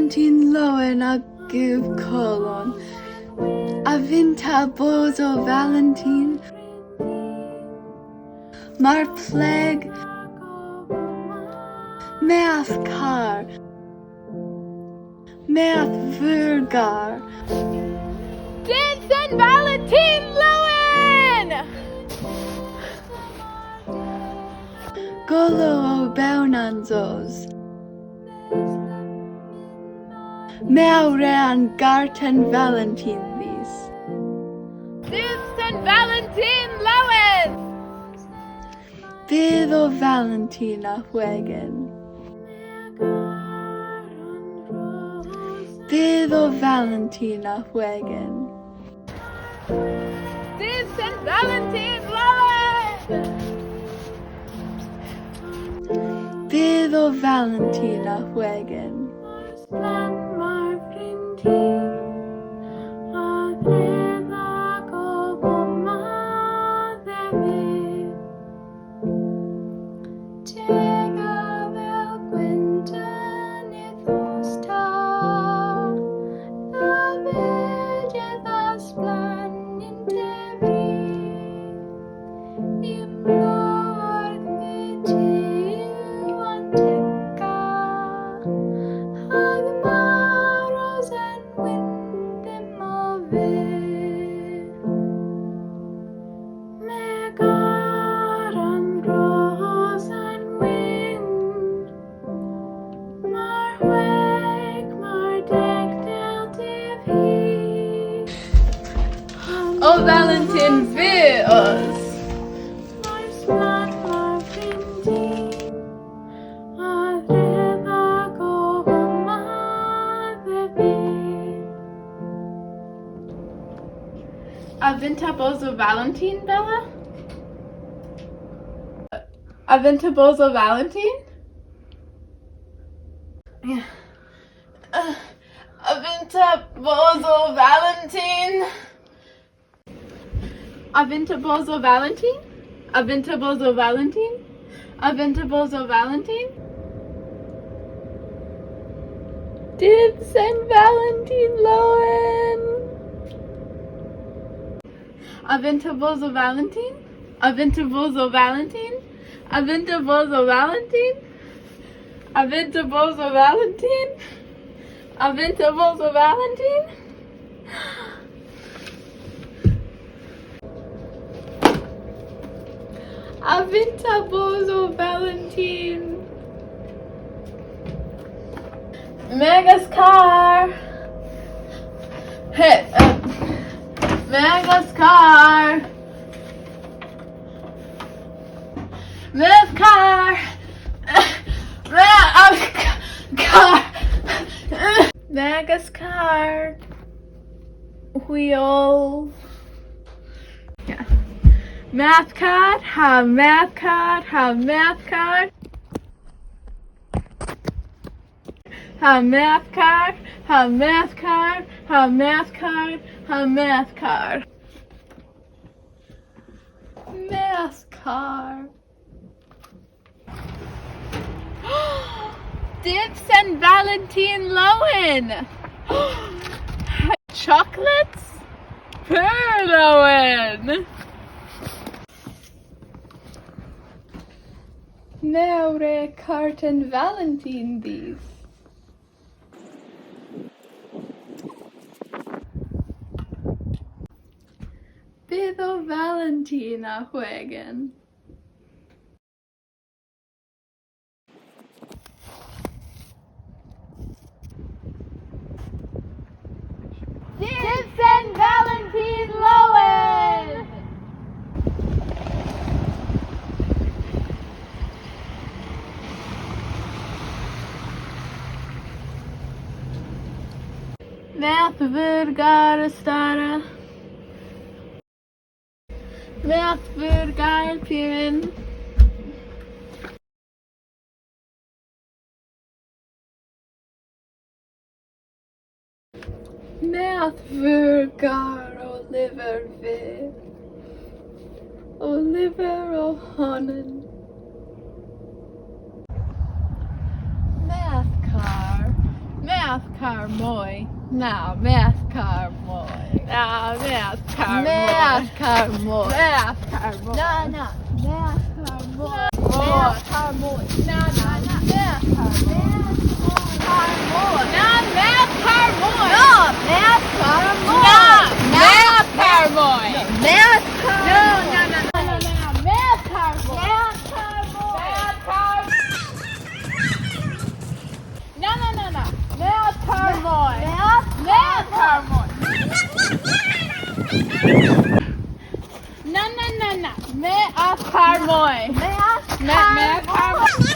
Valentine Lowen a give colon. Avinta bozo Valentine. Mar plague. Meath car. Meath virgar. Dydh and Valentine Lowen! Golo o beunanzos. Meaurean garten Valentine these. Dydh and Valentine Lowen! Dydh o Valentina Huegen. Dydh o Valentina Huegen. Dydh and Valentine Lowen! Dydh o Valentina Huegen. O Valentin vi oss! Avinta bozo Valentine, Bella? Avinta bozo Valentine? Yeah. Avinta bozo Valentine? Avinta bozo Valentine? Avinta bozo Valentine? Avinta bozo Valentine? Dydh and Valentine Lowen! Avinta bozo Valentine? Avinta bozo Valentine? Avinta bozo Valentine? Avinta bozo Valentine? Avinta bozo Valentine? Avinta bozo Valentine. Megascar. Hey, Megascar. Megascar. Megascar. Wheel. Yeah. Math card, have math card, have math card. Have math card, have math card, have math card, have math card. Math card. Dydh and Valentine Lowen. Chocolates? Kernowen. Meure Carten Valentine these. Bydh o Valentina Huegen. Dydh and Valentine Lowen! Math virgar stara. Math virgar pirin. Math virgar Oliver vi. Oliver O'Honan. Math car. Mäskar moi. Na, mäskar moi. Na, mäskar moi. Mäskar moi. Mäskar moi. Na, na. Mäskar moi. Mäskar moi. Na, na, na. Mäskar moi. Mäskar moi. Na, mäskar moi. Ja, mäskar moi. Na, mäskar moi. Mäskar. Ja, na, na, na, na. Mäskar moi. Mäskar moi. Mäskar. Na, na, na, na. Mäskar moi. Mäskar moi. Na, na, na, na. Mäskar moi. Mäskar moi.